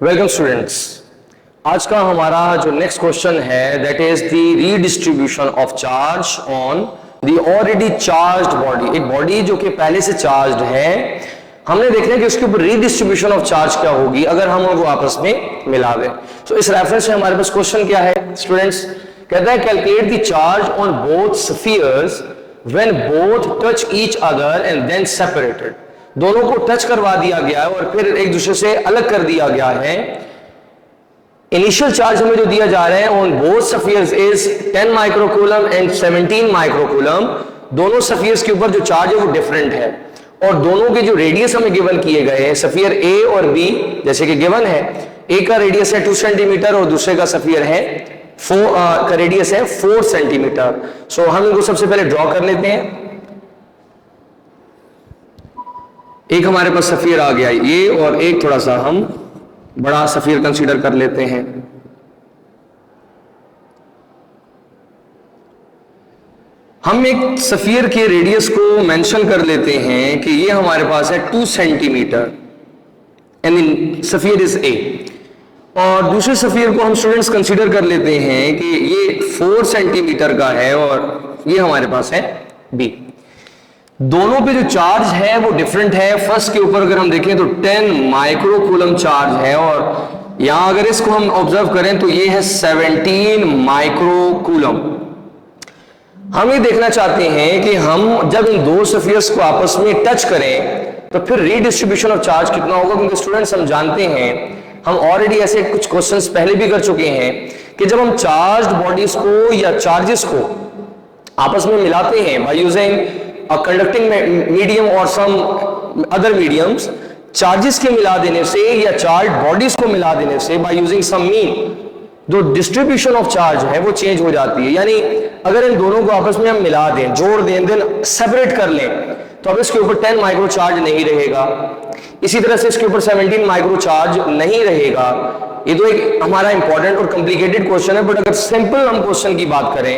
Welcome students. आज का हमारा जो नेक्स्ट क्वेश्चन है that is the redistribution of charge on the already charged body. एक बॉडी जो कि पहले से चार्ज्ड है, हमने देखना है कि उसके ऊपर रीडिस्ट्रीब्यूशन ऑफ चार्ज क्या होगी अगर हम उनको आपस में मिला दें। तो इस रेफरेंस से हमारे पास क्वेश्चन क्या है स्टूडेंट्स, कहता है calculate the charge on both spheres when both touch each other and then separated. दोनों को टच करवा दिया गया है और फिर एक दूसरे से अलग कर दिया गया है। इनिशियल चार्ज हमें जो दिया जा रहा है on both spheres is 10 microcoulomb and 17 microcoulomb. दोनों स्फीयर्स के ऊपर जो चार्ज है वो डिफरेंट है और दोनों के जो रेडियस हमें गिवन किए गए हैं, स्फीयर ए और बी जैसे कि गिवन है, ए का रेडियस है 2 सेंटीमीटर और दूसरे का स्फीयर है 4 का रेडियस है 4 सेंटीमीटर। सो हम इनको सबसे पहले ड्रॉ कर लेते हैं। एक हमारे पास स्फीयर आ गया ये और एक थोड़ा सा हम बड़ा स्फीयर कंसीडर कर लेते हैं। हम एक स्फीयर के रेडियस को मेंशन कर लेते हैं कि ये हमारे पास है 2 centimetre and sphere is a, और दूसरे स्फीयर को हम स्टूडेंट्स कंसीडर कर लेते हैं कि ये 4 सेंटीमीटर का है और ये हमारे पास है बी। दोनों पे जो चार्ज है वो डिफरेंट है। फर्स्ट के ऊपर अगर हम देखें तो 10 माइक्रोकूलम चार्ज है और यहां अगर इसको हम ऑब्जर्व करें तो ये है 17 माइक्रोकूलम। हम ये देखना चाहते हैं कि हम जब इन दो स्फीयर्स को आपस में टच करें तो फिर रीडिस्ट्रीब्यूशन ऑफ चार्ज कितना होगा, क्योंकि स्टूडेंट्स हम जानते हैं, हम ऑलरेडी ऐसे कुछ क्वेश्चंस पहले भी कर चुके हैं कि जब हम चार्ज्ड बॉडीज को या चार्जेस को आपस में मिलाते हैं by using a conducting medium or some other mediums, charges के मिला देने से या चार्ज बॉडीज को मिला देने से बाय यूजिंग सम मीन जो डिस्ट्रीब्यूशन ऑफ चार्ज है वो चेंज हो जाती है। यानी अगर इन दोनों को आपस में हम मिला दें, जोड़ दें, देन सेपरेट कर लें तो अब इसके ऊपर 10 माइक्रो चार्ज नहीं रहेगा, इसी तरह से इसके ऊपर 17 माइक्रो चार्ज नहीं रहेगा। ये तो एक हमारा इंपॉर्टेंट और कॉम्प्लिकेटेड क्वेश्चन है, बट अगर सिंपल हम क्वेश्चन की बात करें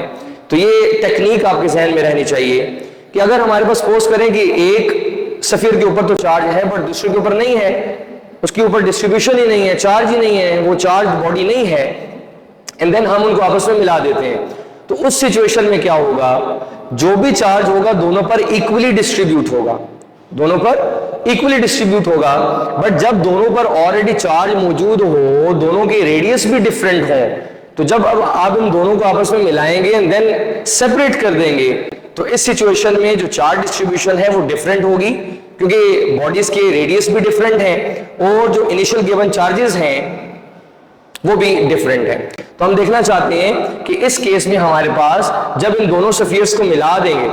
तो ये टेक्निक आपके जहन में रहनी चाहिए कि अगर हमारे पास सपोज करें कि एक स्फीयर के ऊपर तो चार्ज है बट दूसरे के ऊपर नहीं है, उसके ऊपर डिस्ट्रीब्यूशन ही नहीं है, चार्ज ही नहीं है, वो चार्ज बॉडी नहीं है, एंड देन हम उनको आपस में मिला देते हैं, तो उस सिचुएशन में क्या होगा, जो भी चार्ज होगा दोनों पर इक्वली डिस्ट्रीब्यूट होगा, दोनों पर इक्वली डिस्ट्रीब्यूट होगा। बट जब दोनों पर ऑलरेडी चार्ज मौजूद हो, दोनों के रेडियस भी डिफरेंट हो, तो जब अब आप इन दोनों को आपस में मिलाएंगे एंड देन सेपरेट कर देंगे तो इस सिचुएशन में जो चार्ज डिस्ट्रीब्यूशन है वो डिफरेंट होगी, क्योंकि बॉडीज के रेडियस भी डिफरेंट हैं और जो इनिशियल गिवन चार्जेस हैं वो भी डिफरेंट है। तो हम देखना चाहते हैं कि इस केस में हमारे पास जब इन दोनों स्फीयर्स को मिला देंगे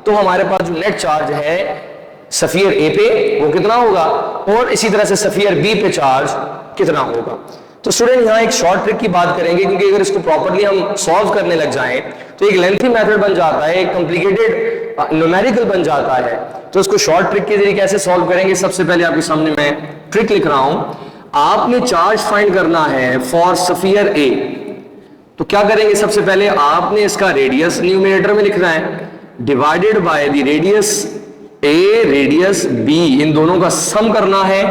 तो हमारे पास जो नेट चार्ज है स्फीयर ए पे वो कितना होगा और इसी तरह से स्फीयर बी पे चार्ज कितना होगा। तो स्टूडेंट यहाँ एक शॉर्ट ट्रिक की बात करेंगे, क्योंकि अगर इसको प्रॉपर्ली हम सॉल्व करने लग जाएं तो एक लेंथी मेथड बन जाता है, एक कॉम्प्लिकेटेड न्यूमेरिकल बन जाता है। तो इसको शॉर्ट ट्रिक के जरिए कैसे सॉल्व करेंगे, सबसे पहले आपके सामने मैं ट्रिक लिख रहा हूं। आपने चार्ज फाइंड करना है फॉर स्फीयर ए, तो क्या करेंगे, सबसे पहले आपने इसका रेडियस न्यूमरेटर में लिखना है divided by the radius A radius B, इन दोनों का सम करना है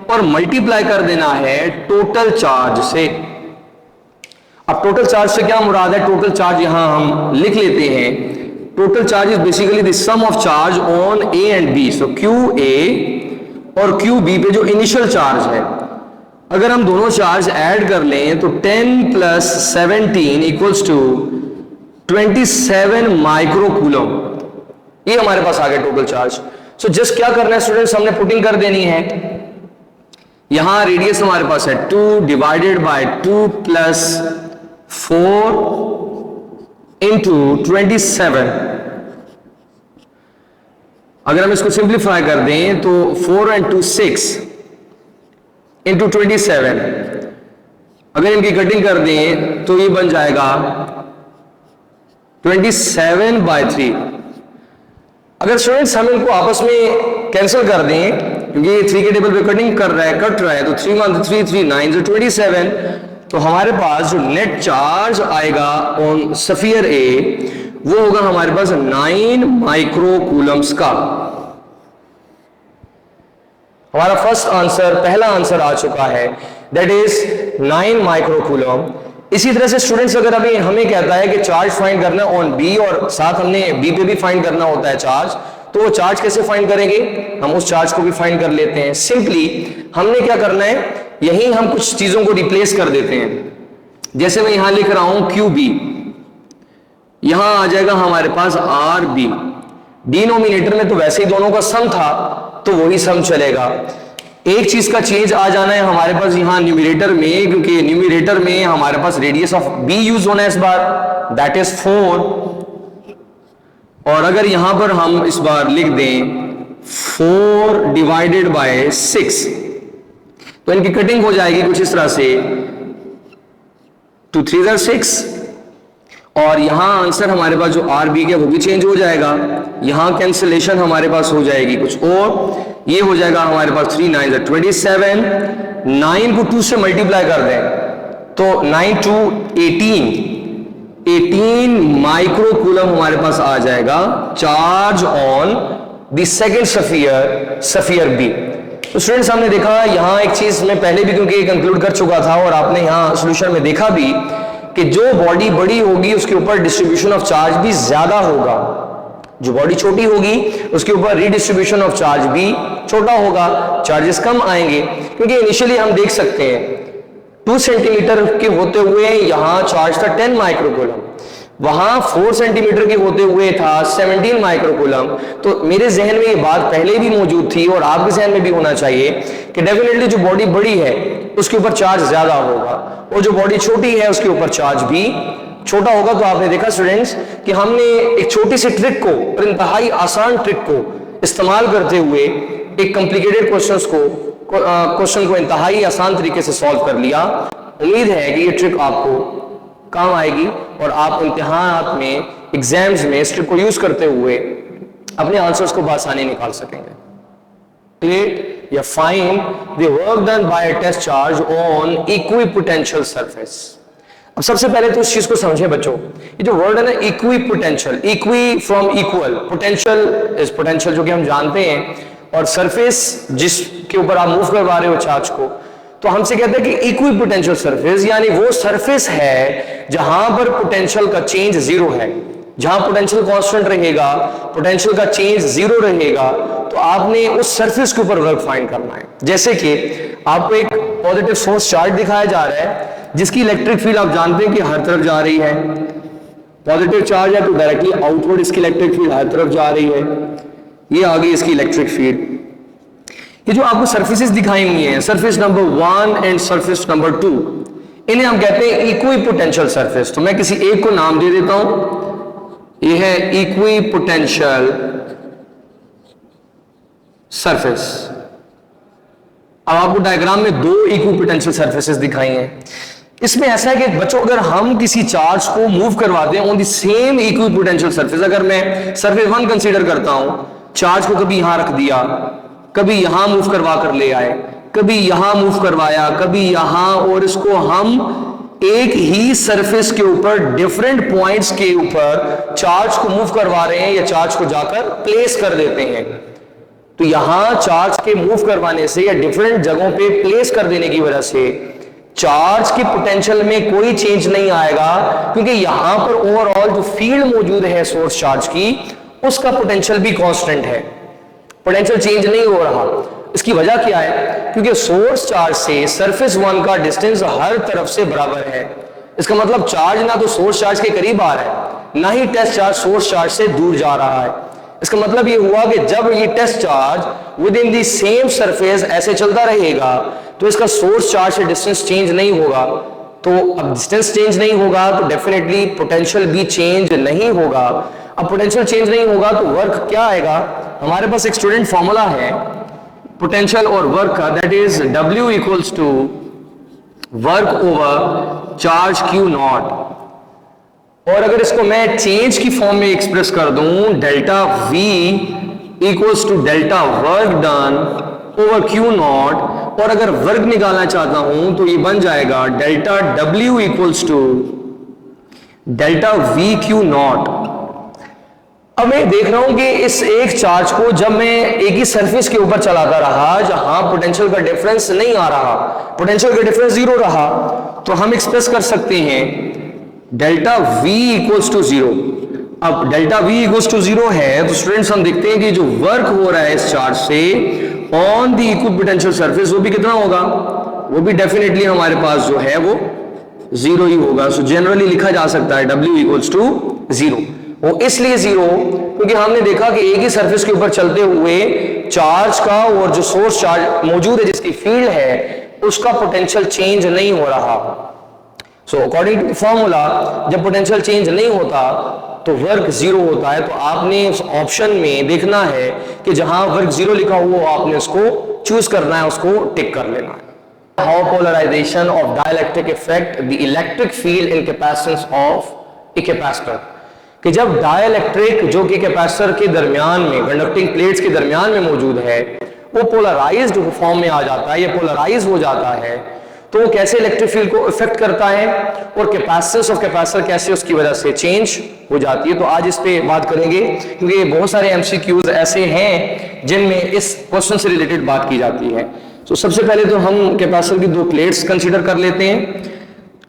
और मल्टीप्लाई कर देना है टोटल चार्ज से। अब टोटल चार्ज से क्या मुराद है, टोटल चार्ज यहां हम लिख लेते हैं, total charge is basically the sum of charge on A and B. So Q A और क्यू बी पे जो इनिशियल चार्ज है, अगर हम दोनों चार्ज ऐड कर लें तो 10 प्लस 17 इक्वल्स टू 27 माइक्रोकूलम, ये हमारे पास आ गया टोटल चार्ज। सो जस्ट क्या करना है स्टूडेंट्स, हमने पुटिंग कर देनी है। यहां रेडियस हमारे पास है 2 डिवाइडेड बाय 2 प्लस 4 इंटू 27। अगर हम इसको सिंप्लीफाई कर दें तो 4 and 2 6 इंटू 27, अगर इनकी कटिंग कर दें तो ये बन जाएगा 27/3। अगर स्टूडेंट्स हम इनको आपस में कैंसिल कर दें, क्योंकि 3 के टेबल पे कटिंग कर रहा है, कट रहा है, तो 3 1 3 3 9 27, तो हमारे पास जो नेट चार्ज आएगा ऑन स्फीयर ए वो होगा हमारे पास 9 माइक्रोकूलम्स का। हमारा फर्स्ट आंसर, पहला आंसर आ चुका है, दैट इज 9 माइक्रोकूलम। इसी तरह से स्टूडेंट्स अगर अभी हमें कहता है कि चार्ज फाइंड करना ऑन बी और साथ हमने बी पे भी फाइंड करना होता है चार्ज, तो वो चार्ज कैसे फाइंड करेंगे? हम उस चार्ज को भी फाइंड कर लेते हैं। सिंपली हमने क्या करना है, यहीं हम कुछ चीजों को रिप्लेस कर देते हैं। जैसे मैं यहां लिख रहा हूं क्यू बी, यहां आ जाएगा हमारे पास आर बी। डिनोमिनेटर में तो वैसे ही दोनों का सम था तो वही सम चलेगा। एक चीज का चेंज आ जाना है हमारे पास यहां न्यूमरेटर में, क्योंकि न्यूमरेटर में हमारे पास रेडियस ऑफ बी यूज होना है इस बार, दैट इज 4। और अगर यहां पर हम इस बार लिख दें 4 डिवाइडेड बाय 6, तो इनकी कटिंग हो जाएगी कुछ इस तरह से, 2 3 6। और यहां आंसर हमारे पास जो आर बी के वो भी चेंज हो जाएगा, यहां कैंसिलेशन हमारे पास हो जाएगी कुछ और, ये हो जाएगा हमारे पास 3 9 27। 9 को 2 से मल्टीप्लाई कर दें तो 9 2 18 माइक्रोकूलम हमारे पास आ जाएगा charge on the second sphere B. तो स्टूडेंट्स हमने देखा यहां एक चीज मैं पहले भी क्योंकि कंक्लूड कर चुका था और आपने यहां सॉल्यूशन में देखा भी कि जो बॉडी बड़ी होगी उसके ऊपर डिस्ट्रीब्यूशन ऑफ चार्ज भी ज्यादा होगा, जो बॉडी छोटी होगी उसके ऊपर रीडिस्ट्रीब्यूशन ऑफ चार्ज भी छोटा होगा, चार्जेस कम आएंगे। क्योंकि इनिशियली हम देख सकते हैं 2 सेंटीमीटर के होते हुए यहां चार्ज था 10 माइक्रोकूलम, वहां 4 सेंटीमीटर के होते हुए था 17 माइक्रोकूलम। तो मेरे जहन में ये बात पहले भी मौजूद थी और आपके जहन में भी होना चाहिए कि डेफिनेटली जो बॉडी बड़ी है उसके ऊपर चार्ज ज्यादा होगा और जो बॉडी छोटी है उसके ऊपर चार्ज भी छोटा होगा। तो आपने देखा स्टूडेंट्स कि हमने एक छोटी सी ट्रिक को और इंतहाई आसान ट्रिक को इस्तेमाल करते हुए एक कॉम्प्लिकेटेड क्वेश्चन को इंतहाई आसान तरीके से सॉल्व कर लिया। उम्मीद है कि ये ट्रिक आपको काम आएगी और आप इम्तिहानात में, एग्जाम्स में इस ट्रिक को यूज करते हुए अपने आंसर्स को बआसानी निकाल सकेंगे। क्लियर या find the work done by a test charge on equipotential surface. अब सबसे पहले तो इस चीज को समझें बच्चों, ये जो वर्ड है ना equipotential, equi from equal, potential is potential जो कि हम जानते हैं, और सरफेस जिसके ऊपर आप मूव करवा रहे हो चार्ज को, तो हमसे कहते हैं कि इक्विपोटेंशियल सरफेस यानी वो सरफेस है जहां पर पोटेंशियल का चेंज जीरो है, जहां पोटेंशियल कांस्टेंट रहेगा, पोटेंशियल का चेंज जीरो रहेगा, तो आपने उस सरफेस के ऊपर वर्क फाइंड करना है। जैसे कि आपको एक पॉजिटिव सोर्स चार्ज दिखाया जा रहा है जिसकी इलेक्ट्रिक फील्ड आप जानते हैं कि हर तरफ जा रही है, पॉजिटिव चार्ज है तो डायरेक्टली आउटवर्ड इसकी इलेक्ट्रिक फील्ड हर तरफ जा रही है, ये आ गई इसकी इलेक्ट्रिक फील्ड। ये जो आपको सरफेसेस दिखाई हुई हैं, surface number 1 and surface number 2, इन्हें हम कहते हैं इक्विपोटेंशियल सरफेस। तो मैं किसी एक को नाम दे देता हूं, ये है इक्विपोटेंशियल सरफेस। अब आपको डायग्राम में 2 इक्विपोटेंशियल सरफेसेस दिखाई हैं। इसमें ऐसा है कि बच्चों अगर हम किसी चार्ज को मूव करवाते हैं on the same equipotential surface, अगर मैं सरफेस 1 कंसीडर करता हूं, चार्ज को कभी यहां रख दिया, कभी यहां मूव करवा कर ले आए, कभी यहां मूव करवाया, कभी यहां, और इसको हम एक ही सरफेस के ऊपर डिफरेंट पॉइंट्स के ऊपर चार्ज को मूव करवा रहे हैं या चार्ज को जाकर प्लेस कर देते हैं। तो यहां चार्ज के मूव करवाने से या डिफरेंट जगहों पे प्लेस कर देने की वजह से चार्ज के पोटेंशियल में कोई चेंज नहीं आएगा, क्योंकि यहां पर ओवरऑल जो फील्ड मौजूद है सोर्स चार्ज की उसका पोटेंशियल भी कांस्टेंट है, पोटेंशियल चेंज नहीं हो रहा। इसकी वजह क्या है? क्योंकि सोर्स चार्ज से सरफेस 1 का डिस्टेंस हर तरफ से बराबर है। इसका मतलब चार्ज ना तो सोर्स चार्ज के करीब आ रहा है, ना ही टेस्ट चार्ज सोर्स चार्ज से दूर जा रहा है। इसका मतलब ये हुआ कि जब ये test charge within the same surface ऐसे चलता रहेगा तो इसका सोर्स चार्ज से डिस्टेंस चेंज नहीं होगा। तो अब डिस्टेंस चेंज नहीं होगा तो डेफिनेटली पोटेंशियल भी चेंज नहीं होगा। अब पोटेंशियल चेंज नहीं होगा तो वर्क क्या आएगा? हमारे पास एक स्टूडेंट फॉर्मूला है पोटेंशियल और वर्क का, that is W equals to work over charge Q naught. और अगर इसको मैं चेंज की फॉर्म में एक्सप्रेस कर दूं, delta V equals to delta work done over Q naught, और अगर वर्क निकालना चाहता हूं तो ये बन जाएगा delta W equals to delta V Q naught. अब मैं देख रहा हूं कि इस एक चार्ज को जब मैं एक ही सरफेस के ऊपर चलाता रहा जहां पोटेंशियल का डिफरेंस नहीं आ रहा, पोटेंशियल का डिफरेंस जीरो रहा, तो हम एक्सप्रेस कर सकते हैं delta V equals to zero. अब delta V equals to zero है तो स्टूडेंट्स हम देखते हैं कि जो वर्क हो रहा है इस चार्ज से ऑन द इक्विपोटेंशियल सरफेस वो भी कितना होगा, वो भी डेफिनेटली हमारे पास जो है वो जीरो ही होगा। सो जनरली लिखा जा सकता है W इक्वल्स टू जीरो। वो इसलिए जीरो क्योंकि हमने देखा कि एक ही सरफेस के ऊपर चलते हुए चार्ज का और जो सोर्स चार्ज मौजूद है जिसकी फील्ड है उसका पोटेंशियल चेंज नहीं हो रहा। सो अकॉर्डिंग टू फॉर्मूला जब पोटेंशियल चेंज नहीं होता तो वर्क जीरो होता है। तो आपने उस ऑप्शन में देखना है कि जहां वर्क जीरो लिखा हुआ आपने उसको चूज करना है, उसको टिक कर लेना है। How polarisation of dielectric effect the electric field in capacitance of a capacitor, कि जब डाइलेक्ट्रिक जो कि कैपेसिटर के दरमियान में कंडक्टिंग प्लेट्स के दरमियान में मौजूद है वो पोलराइज्ड फॉर्म में आ जाता है या पोलराइज हो जाता है तो वो कैसे इलेक्ट्रिक फील्ड को इफेक्ट करता है और कैपेसिटेंस ऑफ कैपेसिटर कैसे उसकी वजह से चेंज हो जाती है। तो आज इस पे बात करेंगे क्योंकि बहुत सारे एमसीक्यूज ऐसे हैं जिनमें इस क्वेश्चन से रिलेटेड बात की जाती है। तो सबसे पहले तो हम कैपेसिटर की दो प्लेट्स कंसीडर कर लेते हैं।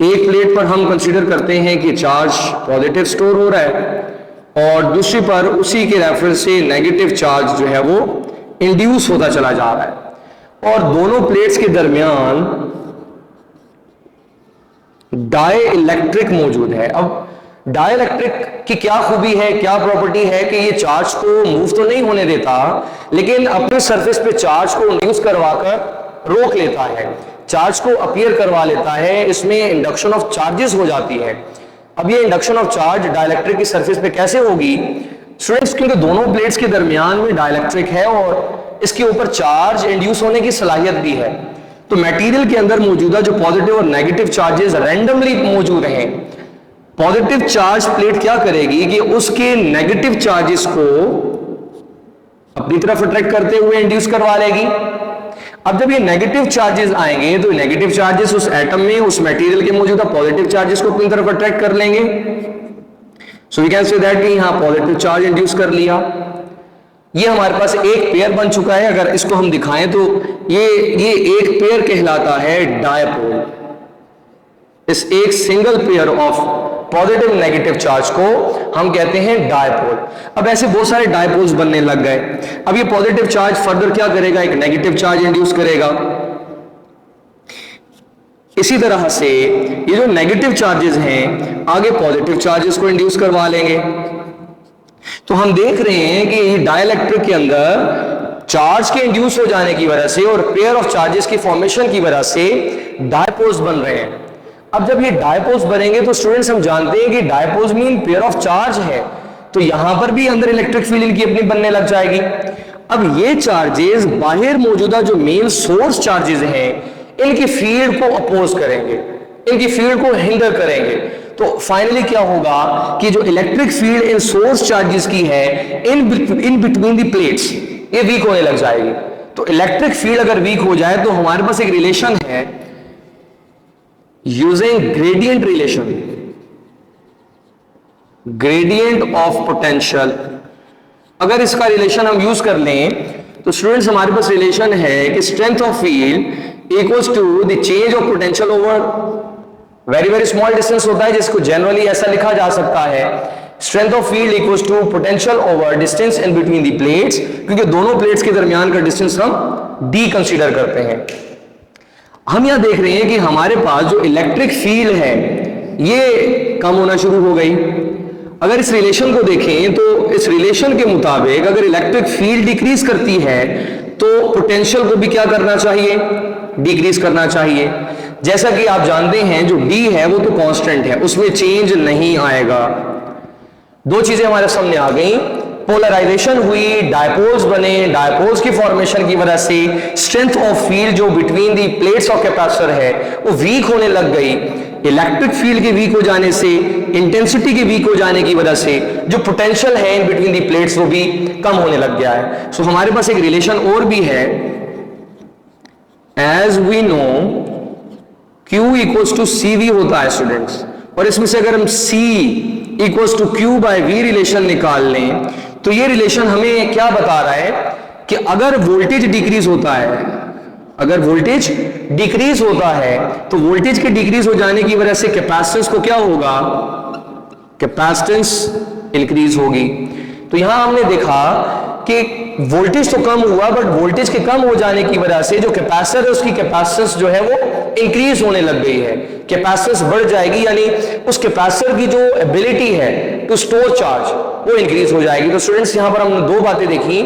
एक प्लेट पर हम कंसीडर करते हैं कि चार्ज पॉजिटिव स्टोर हो रहा है और दूसरी पर उसी के रेफरेंस से नेगेटिव चार्ज जो है वो इंड्यूस होता चला जा रहा है और दोनों प्लेट्स के दरमियान डाइलेक्ट्रिक मौजूद है। अब डाइलेक्ट्रिक की क्या खूबी है, क्या प्रॉपर्टी है कि ये चार्ज को मूव तो नहीं होने देता लेकिन अपने सरफेस पे चार्ज को इंड्यूस करवाकर रोक लेता है, चार्ज को अपीयर करवा लेता है, इसमें इंडक्शन ऑफ चार्जेस हो जाती है। अब ये इंडक्शन ऑफ चार्ज डाइलेक्ट्रिक की सरफेस पे कैसे होगी स्टूडेंट्स, क्योंकि दोनों प्लेट्स के दरमियान में डाइलेक्ट्रिक है और इसके ऊपर चार्ज इंड्यूस होने की सलाहियत भी है। तो मटेरियल के अंदर मौजूदा जो पॉजिटिव और नेगेटिव चार्जेस रैंडमली मौजूद हैं, पॉजिटिव चार्ज प्लेट क्या करेगी कि उसके नेगेटिव चार्जेस को अपनी तरफ अट्रैक्ट करते हुए इंड्यूस करवा लेगी। अब जब ये नेगेटिव चार्जेस आएंगे तो नेगेटिव चार्जेस उस एटम में उस मटेरियल के मौजूदा पॉजिटिव चार्जेस को अपनी तरफ अट्रैक्ट कर लेंगे। So we can say that कि यहां पॉजिटिव चार्ज इंड्यूस कर लिया। ये हमारे पास एक पेयर बन चुका है। अगर इसको हम दिखाएं तो ये एक पेयर कहलाता है डायपोल। इस एक single pair of positive negative charge को हम कहते हैं डायपोल। अब ऐसे बहुत सारे डायपोल्स बनने लग गए। अब ये पॉजिटिव चार्ज फर्दर क्या करेगा, एक नेगेटिव चार्ज इंड्यूस करेगा। इसी तरह से ये जो नेगेटिव चार्जेस हैं आगे पॉजिटिव चार्जेस को इंड्यूस करवा लेंगे। तो हम देख रहे हैं कि ये डाइलेक्ट्रिक के अंदर चार्ज के इंड्यूस हो जाने की वजह से और पेयर ऑफ चार्जेस की फॉर्मेशन की वजह से डायपोल्स बन रहे हैं। अब जब ये डायपोल्स बनेंगे तो स्टूडेंट्स हम जानते हैं कि dipoles mean pair of charge है, तो यहां पर भी अंदर इलेक्ट्रिक फील्ड इनकी अपनी बनने लग जाएगी। अब ये चार्जेस बाहर मौजूदा जो मेन सोर्स चार्जेस हैं इनकी फील्ड को अपोज करेंगे, इनकी फील्ड को हिंडर करेंगे। तो फाइनली क्या होगा कि जो इलेक्ट्रिक फील्ड इन सोर्स चार्जेस की है इन बिटवीन द प्लेट्स ये वीक होने लग जाएगी। तो इलेक्ट्रिक फील्ड अगर वीक हो जाए तो हमारे पास एक रिलेशन है using gradient relation, gradient of potential. अगर इसका रिलेशन हम यूज कर लें तो स्टूडेंट्स हमारे पास रिलेशन है कि strength of field equals to the change of potential over very very small distance होता है, जिसको जनरली ऐसा लिखा जा सकता है strength of field equals to potential over distance in between the plates, क्योंकि दोनों प्लेट्स के दरमियान का डिस्टेंस हम d कंसीडर करते हैं। हम यहां देख रहे हैं कि हमारे पास जो इलेक्ट्रिक फील्ड है ये कम होना शुरू हो गई। अगर इस रिलेशन को देखें तो इस रिलेशन के मुताबिक अगर इलेक्ट्रिक फील्ड डिक्रीज करती है तो पोटेंशियल को भी क्या करना चाहिए, डिक्रीज करना चाहिए। जैसा कि आप जानते हैं जो d है वो तो कांस्टेंट है, उसमें चेंज नहीं आएगा। दो चीजें हमारे सामने आ गई, पोलराइजेशन हुई, डायपोल्स बने, डायपोल्स की फॉर्मेशन की वजह से स्ट्रेंथ ऑफ फील्ड जो between the plates of capacitor है वो वीक होने लग गई। इलेक्ट्रिक फील्ड के वीक हो जाने से, इंटेंसिटी के वीक हो जाने की वजह से जो पोटेंशियल है इन बिटवीन दी प्लेट्स वो भी कम होने लग गया है। सो हमारे पास एक रिलेशन और भी है, as we know Q equals to CV होता है स्टूडेंट्स, और इसमें से अगर हम C equals to Q by V relation निकाल लें तो ये रिलेशन हमें क्या बता रहा है कि अगर वोल्टेज डिक्रीज होता है, अगर वोल्टेज डिक्रीज होता है तो वोल्टेज के डिक्रीज हो जाने की वजह से कैपेसिटेंस को क्या होगा, कैपेसिटेंस इंक्रीज होगी। तो यहां हमने देखा कि वोल्टेज तो कम हुआ बट वोल्टेज के कम हो जाने की वजह से जो कैपेसिटर है उसकी कैपेसिटेंस जो है वो इंक्रीज होने लग गई है, कैपेसिटेंस बढ़ जाएगी, यानी उस कैपेसिटर की जो एबिलिटी है टू स्टोर चार्ज वो इंक्रीज हो जाएगी। तो स्टूडेंट्स यहां पर हमने दो बातें देखी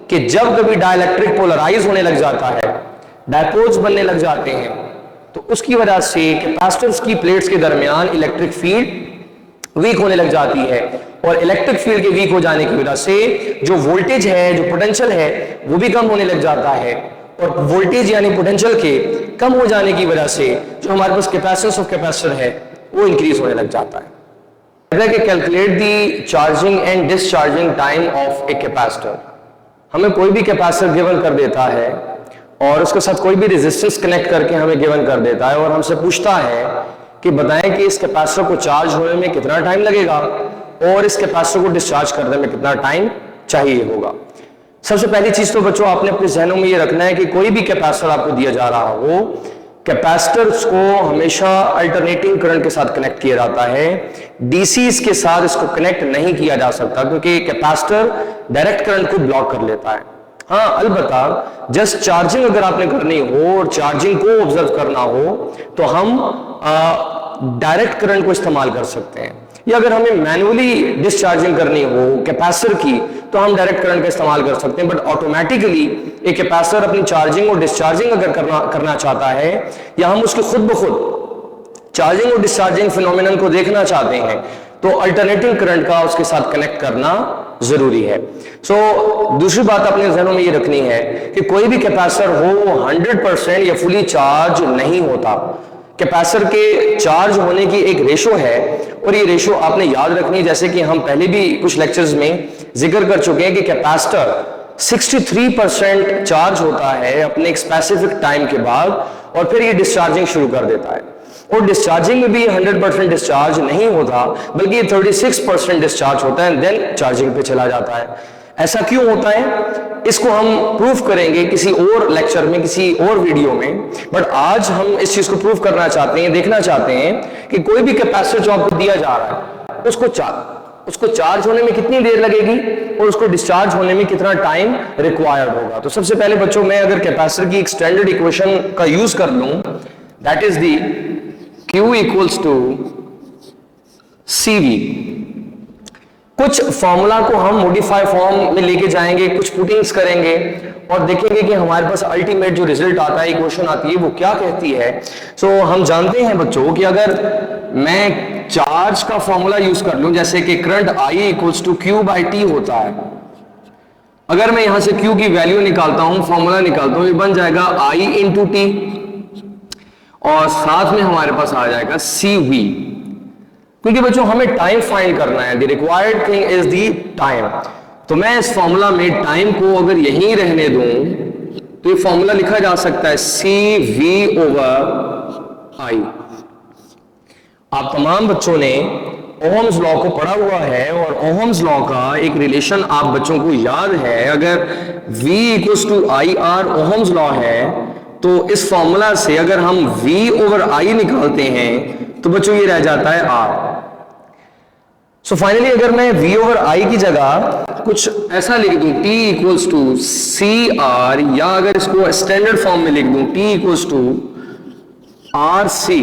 कि जब कभी डाइलेक्ट्रिक पोलराइज होने लग जाता है, डायपोल्स बनने लग जाते हैं, तो उसकी वजह से कैपेसिटर्स की प्लेट्स के दरमियान इलेक्ट्रिक फील्ड वीक होने लग जाती है और इलेक्ट्रिक फील्ड के वीक हो जाने की वजह से जो वोल्टेज है, जो पोटेंशियल है वो भी कम होने लग जाता है और वोल्टेज यानी पोटेंशियल के कम हो जाने की वजह से जो हमारे पास कैपेसिटेंस ऑफ कैपेसिटर है वो इंक्रीज होने लग जाता है। Calculate the charging and discharging time of a capacitor. हमें कोई भी कैपेसिटर गिवन कर देता है और उसके साथ कोई भी रेजिस्टेंस कनेक्ट करके हमें गिवन कर देता है और हमसे पूछता है कि बताएं कि इस कैपेसिटर को चार्ज होने में कितना टाइम लगेगा और इस कैपेसिटर को डिस्चार्ज करने में कितना टाइम चाहिए होगा। सबसे पहली चीज तो बच्चों आपने अपने जहनों में ये रखना है कि कोई भी कैपेसिटर आपको दिया जा रहा हो, कैपेसिटर्स को हमेशा अल्टरनेटिंग करंट के साथ कनेक्ट किया जाता है, डीसी के साथ इसको कनेक्ट नहीं किया जा सकता क्योंकि कैपेसिटर डायरेक्ट करंट को ब्लॉक कर लेता है। हाँ, अलबत्ता जस्ट चार्जिंग अगर आपने करनी हो और चार्जिंग को ऑब्जर्व करना हो तो हम डायरेक्ट करंट को इस्तेमाल कर सकते हैं, या अगर हमें मैनुअली डिस्चार्जिंग करनी हो कैपेसिटर की तो हम डायरेक्ट करंट का इस्तेमाल कर सकते हैं। बट ऑटोमेटिकली एक कैपेसिटर अपनी चार्जिंग और डिस्चार्जिंग अगर करना चाहता है या हम उसके खुद ब खुद चार्जिंग और डिस्चार्जिंग फिनोमिनन को देखना चाहते हैं तो अल्टरनेटिंग करंट का उसके साथ कनेक्ट करना जरूरी है। दूसरी बात अपने जहनों में ये रखनी है कि कोई भी कैपेसिटर हो 100% या फुली चार्ज नहीं होता। कैपेसिटर के चार्ज होने की एक रेशो है और ये रेशो आपने याद रखनी है, जैसे कि हम पहले भी कुछ लेक्चर्स में जिक्र कर चुके हैं कि कैपेसिटर 63% चार्ज होता है अपने एक स्पेसिफिक टाइम के बाद और फिर ये डिस्चार्जिंग शुरू कर देता है और डिस्चार्जिंग में भी 100% डिस्चार्ज नहीं होता बल्कि ये 36% डिस्चार्ज होता है, देन चार्जिंग पे चला जाता है। ऐसा क्यों होता है इसको हम प्रूफ करेंगे किसी और लेक्चर में, किसी और वीडियो में, बट आज हम इस चीज को प्रूफ करना चाहते हैं, देखना चाहते हैं कि कोई भी कैपेसिटर जो आपको दिया जा रहा है उसको चार्ज होने में कितनी देर लगेगी और उसको डिस्चार्ज होने में कितना टाइम रिक्वायर्ड होगा। तो सबसे पहले बच्चों मैं अगर कैपेसिटर की एक स्टैंडर्ड इक्वेशन का यूज कर लूं, that is the Q equals to CV। कुछ फॉर्मूला को हम मॉडिफाई फॉर्म में लेके जाएंगे, कुछ पुटिंग्स करेंगे और देखेंगे कि हमारे पास अल्टीमेट जो रिजल्ट आता है, इक्वेशन आती है वो क्या कहती है। हम जानते हैं बच्चों कि अगर मैं चार्ज का फॉर्मूला यूज कर लूं, जैसे कि current I equals to Q by T होता है, अगर मैं यहां से Q की वैल्यू निकालता हूं, फॉर्मूला निकालता हूं, ये बन जाएगा I इंटू T और साथ में हमारे पास आ जाएगा CV, क्योंकि बच्चों हमें टाइम फाइंड करना है, the required thing is the time. तो मैं इस फॉर्मूला में टाइम को अगर यहीं रहने दूं तो ये फॉर्मूला लिखा जा सकता है CV ओवर I। आप तमाम बच्चों ने ओहम्स लॉ को पढ़ा हुआ है और ओहम्स लॉ का एक रिलेशन आप बच्चों को याद है, अगर V equals to IR Ohm's law है तो इस फॉर्मूला से अगर हम V ओवर I निकालते हैं तो बच्चों ये रह जाता है R। फाइनली अगर मैं V ओवर I की जगह कुछ ऐसा लिख दूं T इक्वल्स टू CR, या अगर इसको स्टैंडर्ड फॉर्म में लिख दूं T इक्वल्स टू RC,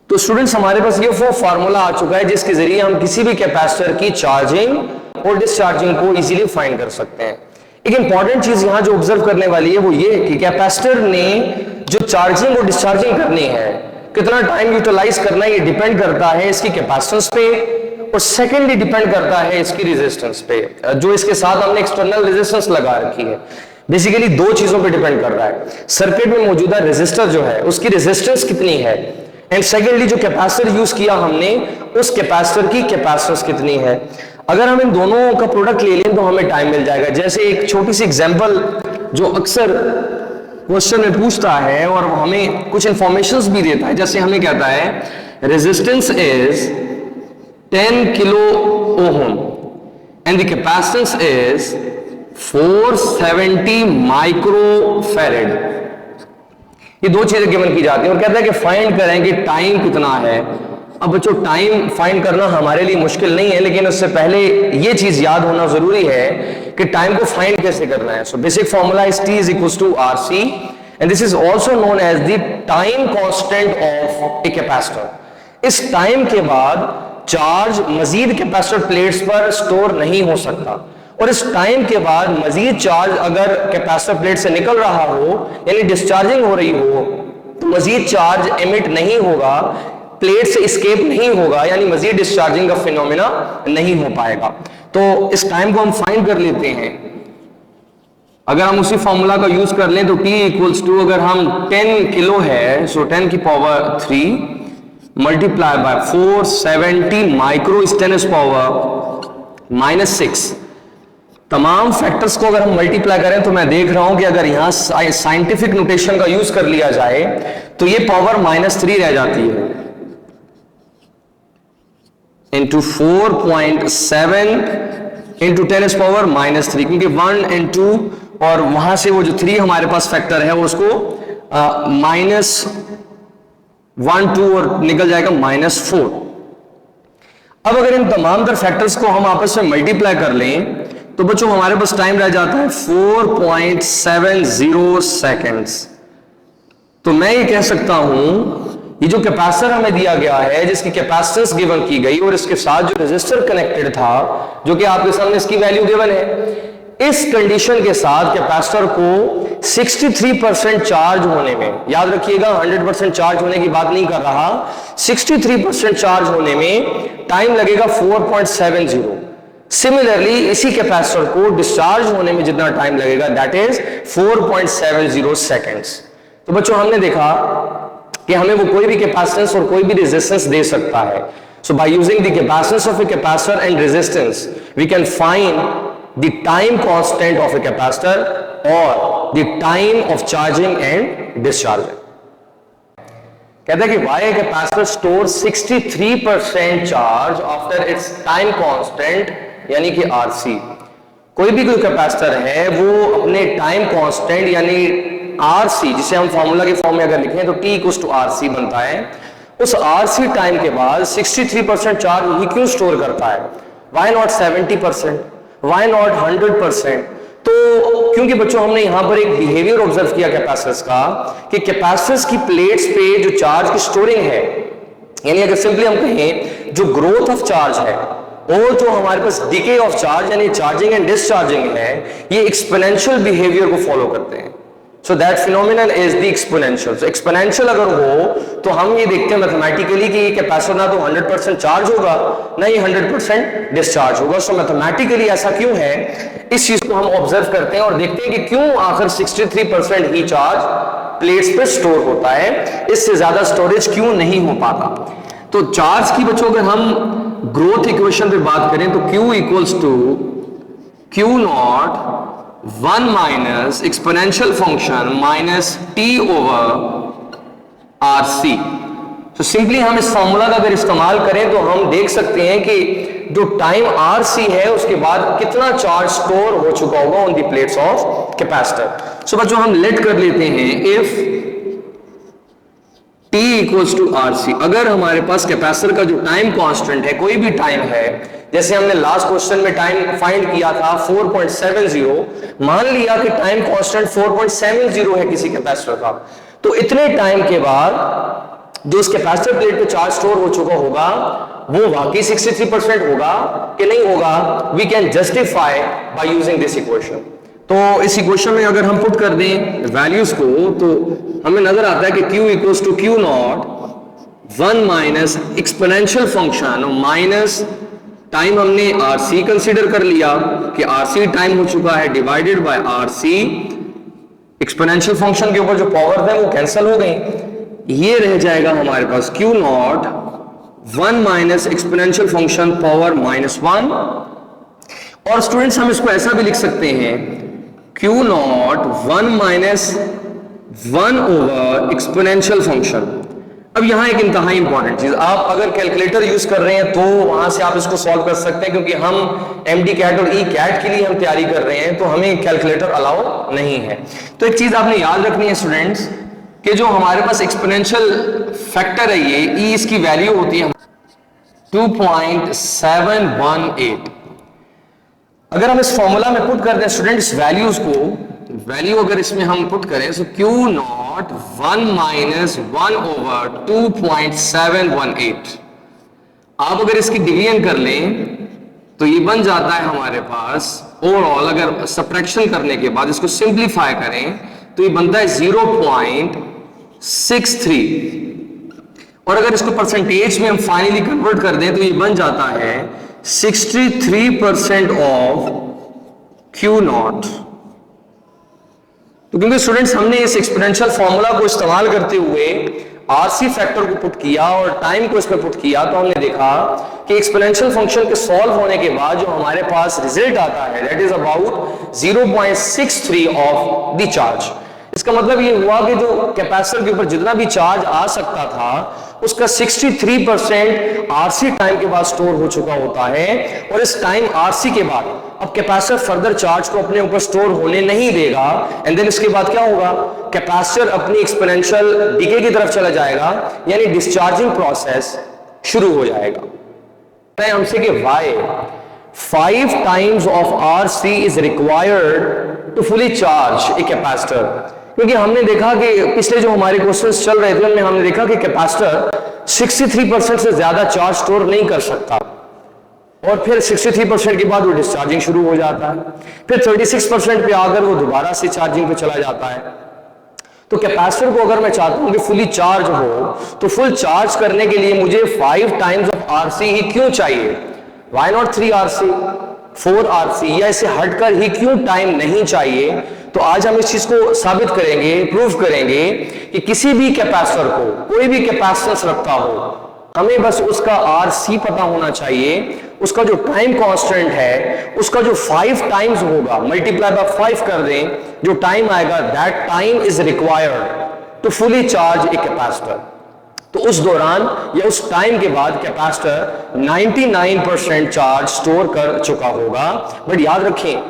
तो स्टूडेंट्स हमारे पास ये वो फॉर्मूला आ चुका है जिसके जरिए हम किसी भी कैपेसिटर की चार्जिंग और डिस्चार्जिंग को इजीली फाइंड कर सकते हैं। एक इंपॉर्टेंट चीज यहां जो ऑब्जर्व करने वाली है वो ये कि कैपेसिटर ने जो चार्जिंग और डिस्चार्जिंग करनी है, कितना टाइम यूटिलाइज करना है, ये डिपेंड करता है इसकी कैपेसिटेंस पे और सेकेंडली डिपेंड करता है इसकी रेजिस्टेंस पे, जो इसके साथ हमने एक्सटर्नल रेजिस्टेंस लगा रखी है। बेसिकली दो चीजों पे डिपेंड कर रहा है, सर्किट में मौजूदा रेजिस्टर जो है उसकी रेजिस्टेंस कितनी है एंड सेकेंडली जो कैपेसिटर यूज किया हमने उस कैपेसिटर की कैपेसिटेंस कितनी है। अगर हम इन दोनों का प्रोडक्ट ले लें तो हमें टाइम मिल जाएगा। जैसे एक छोटी सी एग्जांपल जो अक्सर क्वेश्चन में पूछता है और हमें कुछ इंफॉर्मेशंस भी देता है, जैसे हमें कहता है resistance is 10 kilo ohm and the capacitance is 470 microfarad। ये दो चीजें गिवन की जाती हैं और कहता है कि फाइंड करें कि टाइम कितना है। अब बच्चों टाइम फाइंड करना हमारे लिए मुश्किल नहीं है, लेकिन उससे पहले ये चीज याद होना जरूरी है कि टाइम को फाइंड कैसे करना है। So basic formula is T is equal to RC and this is also known as the time constant of a capacitor. इस टाइम के बाद चार्ज मजीद कैपेसिटर प्लेट्स पर स्टोर नहीं हो सकता और इस टाइम के बाद मजीद चार्ज अगर कैपेसिटर प्लेट से निकल रहा हो यानी डिस्चार्जिंग हो रही हो तो मजीद चार्ज एमिट नहीं होगा, प्लेट से एस्केप नहीं होगा, यानी मजीद डिस्चार्जिंग का फिनोमेना नहीं हो पाएगा। तो इस टाइम को हम फाइंड कर लेते हैं। अगर हम उसी फॉर्मूला का यूज कर लें तो T इक्वल्स टू, अगर हम 10 किलो है सो 10 की power 3 multiply by 470 micro is 10 power -6। तमाम फैक्टर्स को अगर हम मल्टीप्लाई करें तो मैं देख रहा हूं कि अगर यहां साइंटिफिक नोटेशन का यूज कर लिया जाए तो ये पावर -3 रह जाती है इंटू 4.7 इंटू 10 पावर -3, क्योंकि 1 and 2 और वहां से वो जो 3 हमारे पास फैक्टर है वो उसको -1 2 और निकल जाएगा -4। अब अगर इन तमाम तर फैक्टर्स को हम आपस में मल्टीप्लाई कर लें तो बच्चों हमारे पास टाइम रह जाता है 4.70 सेकेंड्स। तो मैं ये कह सकता हूं ये जो कैपेसिटर हमें दिया गया है जिसकी कैपेसिटेंस गिवन की गई और इसके साथ जो रेजिस्टर कनेक्टेड था जो कि आपके सामने इसकी वैल्यू गिवन है, इस कंडीशन के साथ कैपेसिटर को 63% चार्ज होने में, याद रखिएगा 100% चार्ज होने की बात नहीं कर रहा, 63% चार्ज होने में टाइम लगेगा 4.70। सिमिलरली इसी कैपेसिटर को डिस्चार्ज होने में जितना टाइम लगेगा दैट इज 4.70 सेकेंड्स। तो बच्चों हमने देखा कि हमें वो कोई भी कैपेसिटेंस और कोई भी रेजिस्टेंस दे सकता है। So by using the capacitance of a capacitor and resistance we can find the time constant of a capacitor और the time of charging and discharging. कहता है कि why a capacitor stores 63% charge after its time constant यानी कि RC। कोई भी कोई capacitor है वो अपने टाइम कांस्टेंट यानी RC, जिसे हम फॉर्मूला के फॉर्म में अगर लिखें तो T इक्वल्स टू RC बनता है, उस RC टाइम के बाद 63% चार्ज ही क्यों स्टोर करता है? Why not 70%? Why not 100%? तो क्योंकि बच्चों हमने यहां पर एक बिहेवियर ऑब्जर्व किया कैपेसिटर्स का कि कैपेसिटर्स की प्लेट्स पे जो चार्ज की स्टोरिंग है, यानी अगर सिंपली हम कहें जो ग्रोथ ऑफ चार्ज है और जो हमारे पास डिके ऑफ चार्ज यानी चार्जिंग एंड डिस्चार्जिंग है, ये एक्सपोनेंशियल बिहेवियर को फॉलो करते हैं। So that phenomenon is the exponential. So exponential अगर हो तो हम ये देखते हैं मैथमेटिकली कि ये कैपेसिटर ना तो 100% चार्ज होगा ना ही 100% डिस्चार्ज होगा। सो मैथमेटिकली ऐसा क्यों है, इस चीज को हम ऑब्जर्व करते हैं और देखते हैं कि क्यों आखिर 63% ही चार्ज प्लेट्स पे स्टोर होता है, इससे ज्यादा स्टोरेज क्यों नहीं हो पाता। तो चार्ज की बच्चों अगर हम ग्रोथ इक्वेशन पे बात करें तो Q equals to Q0 1 minus exponential function minus T over RC। तो सिंपली हम इस फॉर्मूला का अगर इस्तेमाल करें तो हम देख सकते हैं कि जो टाइम RC है उसके बाद कितना चार्ज स्टोर हो चुका होगा on the plates of capacitor. So बच्चों हम लेट कर लेते हैं if T equals to RC, अगर हमारे पास कैपेसिटर का जो टाइम कांस्टेंट है कोई भी टाइम है, जैसे हमने लास्ट क्वेश्चन में टाइम फाइंड किया था 4.70, मान लिया कि टाइम कांस्टेंट 4.70 है किसी कैपेसिटर का, तो इतने टाइम के बाद जो उस कैपेसिटर प्लेट पे चार्ज स्टोर हो चुका होगा वो वाकई 63% होगा कि नहीं होगा, we can justify by using this equation. तो इस इक्वेशन में अगर हम पुट कर दें वैल्यूज को तो हमें नजर आता है कि Q equals to Q0 1 minus exponential function minus time हमने RC कंसीडर कर लिया कि RC टाइम हो चुका है divided by RC, exponential function के ऊपर जो पावर है वो कैंसिल हो गई, ये रह जाएगा हमारे पास Q0 1 minus exponential function power -1। और स्टूडेंट्स हम इसको ऐसा भी लिख सकते हैं Q0 1 minus 1 over exponential function. अब यहां एक इंतहाई इंपॉर्टेंट चीज, आप अगर कैलकुलेटर यूज कर रहे हैं तो वहां से आप इसको सॉल्व कर सकते हैं, क्योंकि हम एमडी कैट और ई कैट के लिए हम तैयारी कर रहे हैं तो हमें कैलकुलेटर अलाउ नहीं है। तो एक चीज आपने याद रखनी है स्टूडेंट्स कि जो हमारे पास एक्सपोनेंशियल फैक्टर है ये ई, इसकी वैल्यू होती है 2.718। अगर हम इस फॉर्मूला में पुट कर दें स्टूडेंट्स वैल्यूज को, वैल्यू अगर इसमें हम पुट करें तो Q नॉट 1 माइनस 1 ओवर 2.718, आप अगर इसकी डिवीजन कर लें तो ये बन जाता है हमारे पास ओवरऑल, अगर सब्ट्रैक्शन करने के बाद इसको सिंप्लीफाई करें तो ये बनता है 0.63, और अगर इसको परसेंटेज में हम फाइनली कन्वर्ट कर दें तो ये बन जाता है 63% ऑफ Q नॉट। तो क्योंकि स्टूडेंट्स हमने इस एक्सपोनेंशियल फॉर्मूला को इस्तेमाल करते हुए आरसी फैक्टर को पुट किया और टाइम को इसमें पुट किया, तो हमने देखा कि एक्सपोनेंशियल फंक्शन के सॉल्व होने के बाद जो हमारे पास रिजल्ट आता है that is about 0.63 of the charge. इसका मतलब ये हुआ कि जो कैपेसिटर के ऊपर जितना भी चार्ज आ सकता था उसका 63% आरसी टाइम के बाद स्टोर हो चुका होता है, और इस टाइम आरसी के बाद अब कैपेसिटर फर्दर चार्ज को अपने ऊपर स्टोर होने नहीं देगा, एंड देन इसके बाद क्या होगा, कैपेसिटर अपनी एक्सपोनेंशियल डिके की तरफ चला जाएगा, यानी डिस्चार्जिंग प्रोसेस शुरू हो जाएगा। हमसे कि why 5 times of RC is required to fully charge a capacitor, क्योंकि हमने देखा कि पिछले जो हमारे क्वेश्चंस चल रहे थे उनमें हमने देखा कि कैपेसिटर 63% से ज्यादा चार्ज स्टोर नहीं कर सकता, और फिर 63% के बाद वो डिस्चार्जिंग शुरू हो जाता है, फिर 36% पे आकर वो दोबारा से चार्जिंग पे चला जाता है। तो कैपेसिटर को अगर मैं चाहता हूं कि फुली चार्ज हो तो फुल चार्ज करने के लिए मुझे 5 टाइम्स ऑफ आरसी ही क्यों चाहिए, वाई नॉट 3 आरसी 4 आरसी, या इसे हटकर ही क्यों टाइम नहीं चाहिए। तो आज हम इस चीज को साबित करेंगे, प्रूव करेंगे कि किसी भी कैपेसिटर को, कोई भी कैपेसिटेंस रखता हो, हमें बस उसका आरसी पता होना चाहिए, उसका जो टाइम कांस्टेंट है उसका जो 5 टाइम्स होगा, मल्टीप्लाई बाय 5 कर दें, जो टाइम आएगा that time is required to fully charge a capacitor. तो उस दौरान या उस टाइम के बाद कैपेसिटर 99% चार्ज स्टोर कर चुका होगा। बट याद रखें,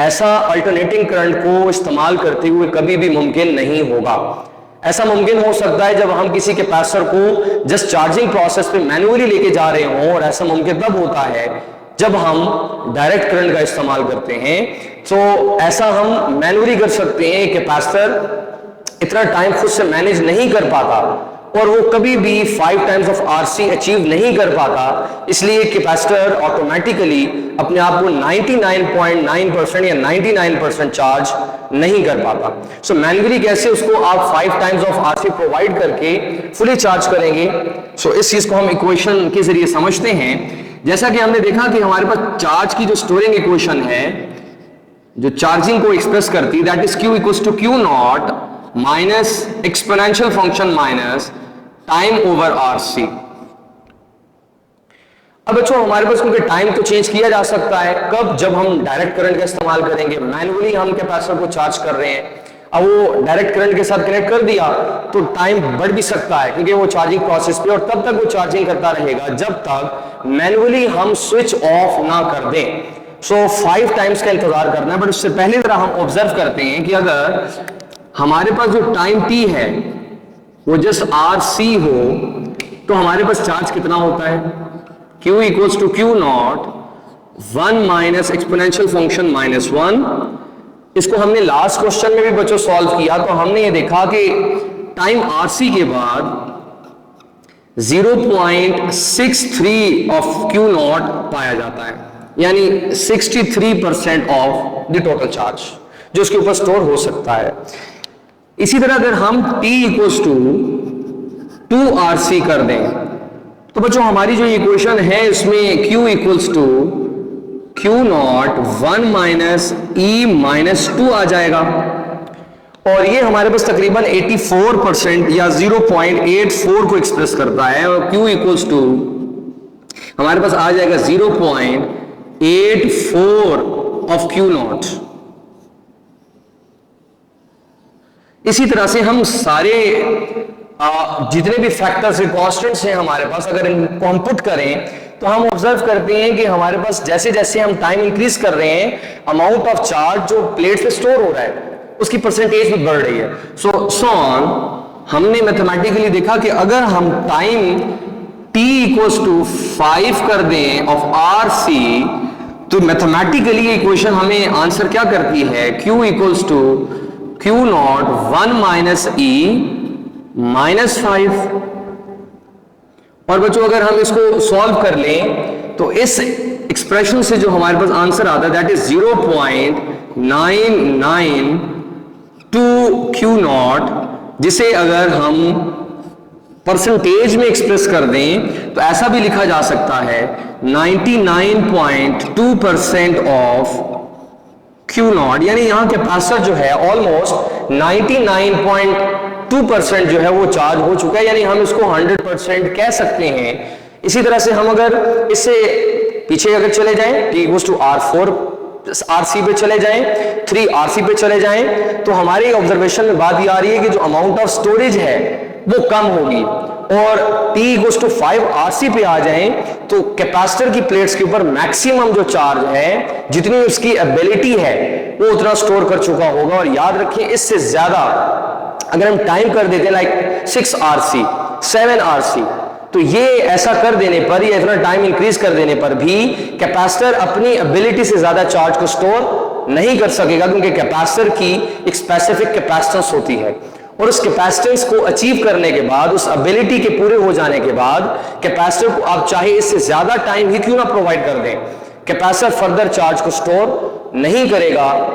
ऐसा अल्टरनेटिंग करंट को इस्तेमाल करते हुए कभी भी मुमकिन नहीं होगा। ऐसा मुमकिन हो सकता है जब हम किसी कैपेसिटर को जस्ट चार्जिंग प्रोसेस पे मैन्युअली लेके जा रहे हों, और ऐसा मुमकिन तब होता है जब हम डायरेक्ट करंट का इस्तेमाल करते हैं। तो ऐसा हम मैन्युअली कर सकते हैं, कैपेसिटर इतना टाइम खुद से मैनेज नहीं कर पाता और वो कभी भी 5 टाइम्स ऑफ आरसी अचीव नहीं कर पाता, इसलिए कैपेसिटर ऑटोमेटिकली अपने आप को 99.9% या 99% चार्ज नहीं कर पाता। सो मैन्युअली कैसे उसको आप 5 टाइम्स ऑफ आरसी प्रोवाइड करके फुली चार्ज करेंगे। सो इस चीज को हम इक्वेशन के जरिए समझते हैं। जैसा कि हमने देखा कि हमारे पास चार्ज की जो स्टोरिंग इक्वेशन है जो चार्जिंग को एक्सप्रेस करती, that is Q equals to Q naught minus exponential function minus time over RC. अब बच्चों हमारे पास क्योंकि टाइम तो चेंज किया जा सकता है, कब, जब हम डायरेक्ट करंट का इस्तेमाल करेंगे, मैन्युअली हम कैपेसिटर को चार्ज कर रहे हैं, अब वो डायरेक्ट करंट के साथ कनेक्ट कर दिया तो टाइम बढ़ भी सकता है क्योंकि वो चार्जिंग प्रोसेस पे, और तब तक वो चार्जिंग करता रहेगा जब तक मैन्युअली हम स्विच ऑफ ना कर दें। सो 5 टाइम्स का इंतजार करना है। बट उससे पहले जरा हम ऑब्जर्व करते हैं कि अगर हमारे पास जो टाइम टी है वो जस्ट आर सी हो तो हमारे पास चार्ज कितना होता है, Q equals to Q naught 1 minus exponential function minus 1। इसको हमने लास्ट क्वेश्चन में भी बच्चों सॉल्व किया तो हमने ये देखा कि टाइम आरसी के बाद 0.63 ऑफ Q नॉट पाया जाता है, यानी 63% ऑफ द टोटल चार्ज जो उसके ऊपर स्टोर हो सकता है। इसी तरह अगर हम T इक्वल्स टू 2RC कर दें तो बच्चों हमारी जो इक्वेशन है इसमें Q equals to Q naught 1 minus E minus 2 आ जाएगा, और ये हमारे पास तकरीबन 84% या 0.84 को एक्सप्रेस करता है, और Q इक्वल्स टू हमारे पास आ जाएगा 0.84 ऑफ Q नॉट। इसी तरह से हम सारे जितने भी फैक्टर्स कांस्टेंट्स हैं हमारे पास, अगर इनको हम पुट करें तो हम ऑब्जर्व करते हैं कि हमारे पास जैसे जैसे हम टाइम इंक्रीज कर रहे हैं, अमाउंट ऑफ चार्ज जो प्लेट पे स्टोर हो रहा है उसकी परसेंटेज भी बढ़ रही है। सो ऑन हमने मैथमेटिकली देखा कि अगर हम टाइम t इक्वल्स टू 5 कर दें ऑफ आर सी, तो मैथमेटिकली इक्वेशन हमें आंसर क्या करती है, q equals to q naught 1 minus e minus 5। और बच्चों अगर हम इसको सॉल्व कर लें तो इस एक्सप्रेशन से जो हमारे पास आंसर आता है दैट इज 0.992 q नॉट, जिसे अगर हम परसेंटेज में एक्सप्रेस कर दें तो ऐसा भी लिखा जा सकता है 99.2% ऑफ Q नॉट, यानी यहां कैपेसिटर जो है ऑलमोस्ट 99.2% जो है वो चार्ज हो चुका है, यानी हम इसको 100% कह सकते हैं। इसी तरह से हम अगर इससे पीछे अगर चले जाएं, T equals to R4 RC पे चले जाएं, 3 RC पे चले जाएं, तो हमारी ऑब्जर्वेशन में बात ये आ रही है कि जो अमाउंट ऑफ स्टोरेज है वो कम होगी। और T इक्वल्स टू 5 RC पे आ जाएं तो कैपेसिटर की प्लेट्स के ऊपर मैक्सिमम जो चार्ज है, जितनी उसकी एबिलिटी है वो उतना स्टोर कर चुका होगा। और याद रखिए इससे ज्यादा अगर हम टाइम कर देते हैं लाइक 6 RC 7 RC, तो ये ऐसा कर देने पर या इतना टाइम इंक्रीज कर देने पर भी कैपेसिटर अपनी एबिलिटी से ज्यादा चार्ज को स्टोर नहीं कर सकेगा, क्योंकि कैपेसिटर की एक स्पेसिफिक कैपेसिटेंस होती है। और उस कैपेसिटेंस को अचीव करने के बाद, उस एबिलिटी के पूरे हो जाने के बाद, कैपेसिटर को आप चाहे इससे ज्यादा टाइम ही क्यों ना प्रोवाइड कर दें, कैपेसिटर फर्दर चार्ज को स्टोर नहीं करेगा।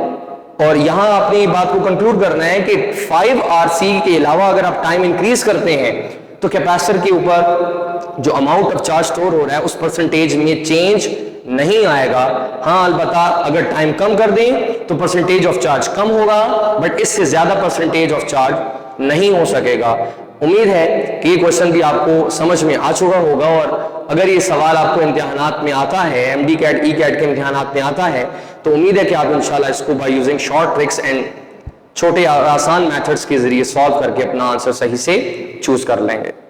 और यहां आपने बात को कंक्लूड करना है कि 5 RC के अलावा अगर आप टाइम इंक्रीज करते हैं तो कैपेसिटर के ऊपर जो अमाउंट ऑफ चार्ज स्टोर हो रहा है उस परसेंटेज में चेंज नहीं आएगा। हाँ अलबत्ता अगर टाइम कम कर दें तो परसेंटेज ऑफ चार्ज कम होगा, बट इससे ज्यादा परसेंटेज ऑफ चार्ज नहीं हो सकेगा। उम्मीद है कि ये क्वेश्चन भी आपको समझ में आ चुका होगा। और अगर ये सवाल आपको इम्तिहानात में आता है, MD कैट ई कैट के इम्तिहानात में आता है, तो उम्मीद है कि आप इंशाल्लाह इसको by using short tricks and छोटे आसान मेथड्स के जरिए सॉल्व करके अपना आंसर सही से चूज कर लेंगे।